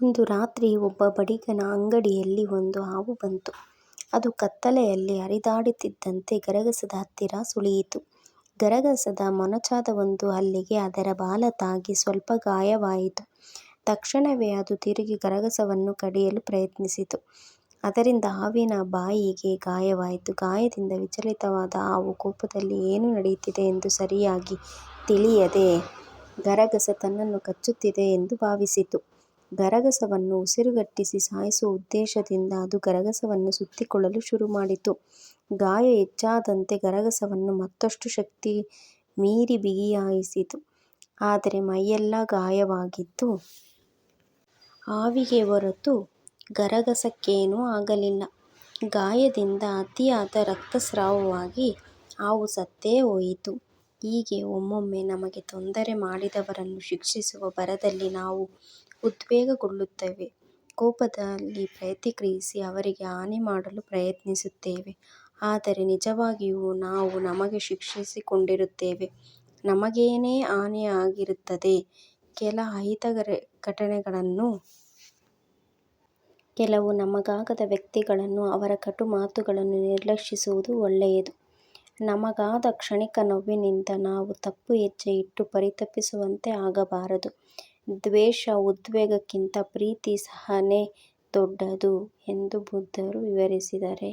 ಒಂದು ರಾತ್ರಿ ಒಬ್ಬ ಬಡಿಗನ ಅಂಗಡಿಯಲ್ಲಿ ಒಂದು ಹಾವು ಬಂತು. ಅದು ಕತ್ತಲೆಯಲ್ಲಿ ಹರಿದಾಡುತ್ತಿದ್ದಂತೆ ಗರಗಸದ ಹತ್ತಿರ ಸುಳಿಯಿತು. ಗರಗಸದ ಮೊನಚಾದ ಒಂದು ಹಲ್ಲಿಗೆ ಅದರ ಬಾಲ ತಾಗಿ ಸ್ವಲ್ಪ ಗಾಯವಾಯಿತು. ತಕ್ಷಣವೇ ಅದು ತಿರುಗಿ ಗರಗಸವನ್ನು ಕಡಿಯಲು ಪ್ರಯತ್ನಿಸಿತು. ಅದರಿಂದ ಹಾವಿನ ಬಾಯಿಗೆ ಗಾಯವಾಯಿತು. ಗಾಯದಿಂದ ವಿಚಲಿತವಾದ ಹಾವು ಕೋಪದಲ್ಲಿ ಏನು ನಡೆಯುತ್ತಿದೆ ಎಂದು ಸರಿಯಾಗಿ ತಿಳಿಯದೆ ಗರಗಸ ತನ್ನನ್ನು ಕಚ್ಚುತ್ತಿದೆ ಎಂದು ಭಾವಿಸಿತು. ಗರಗಸವನ್ನು ಉಸಿರುಗಟ್ಟಿಸಿ ಸಾಯಿಸುವ ಉದ್ದೇಶದಿಂದ ಅದು ಗರಗಸವನ್ನು ಸುತ್ತಿಕೊಳ್ಳಲು ಶುರುಮಾಡಿತು. ಗಾಯ ಹೆಚ್ಚಾದಂತೆ ಗರಗಸವನ್ನು ಮತ್ತಷ್ಟು ಶಕ್ತಿ ಮೀರಿ ಬಿಗಿಯಾಯಿಸಿತು. ಆದರೆ ಮೈಯೆಲ್ಲ ಗಾಯವಾಗಿದ್ದು ಹಾವಿಗೆ ಹೊರತು ಗರಗಸಕ್ಕೇನೂ ಆಗಲಿಲ್ಲ. ಗಾಯದಿಂದ ಅತಿಯಾದ ರಕ್ತಸ್ರಾವವಾಗಿ ಹಾವು ಸತ್ತೇ ಹೋಯಿತು. ಹೀಗೆ ಒಮ್ಮೊಮ್ಮೆ ನಮಗೆ ತೊಂದರೆ ಮಾಡಿದವರನ್ನು ಶಿಕ್ಷಿಸುವ ಭರದಲ್ಲಿ ನಾವು ಉದ್ವೇಗಗೊಳ್ಳುತ್ತೇವೆ. ಕೋಪದಲ್ಲಿ ಪ್ರತಿಕ್ರಿಯಿಸಿ ಅವರಿಗೆ ಹಾನಿ ಮಾಡಲು ಪ್ರಯತ್ನಿಸುತ್ತೇವೆ. ಆದರೆ ನಿಜವಾಗಿಯೂ ನಾವು ನಮಗೆ ಶಿಕ್ಷಿಸಿಕೊಂಡಿರುತ್ತೇವೆ. ನಮಗೇನೇ ಹಾನಿಯಾಗಿರುತ್ತದೆ. ಕೆಲ ಅಹಿತ ಘಟನೆಗಳನ್ನು, ಕೆಲವು ನಮಗಾಗದ ವ್ಯಕ್ತಿಗಳನ್ನು, ಅವರ ಕಟು ಮಾತುಗಳನ್ನು ನಿರ್ಲಕ್ಷಿಸುವುದು ಒಳ್ಳೆಯದು. ನಮಗಾದ ಕ್ಷಣಿಕ ನೋವಿನಿಂದ ನಾವು ತಪ್ಪು ಹೆಜ್ಜೆ ಇಟ್ಟು ಪರಿತಪಿಸುವಂತೆ ಆಗಬಾರದು. ದ್ವೇಷ, ಉದ್ವೇಗಕ್ಕಿಂತ ಪ್ರೀತಿ, ಸಹನೆ ದೊಡ್ಡದು ಎಂದು ಬುದ್ಧರು ವಿವರಿಸಿದ್ದಾರೆ.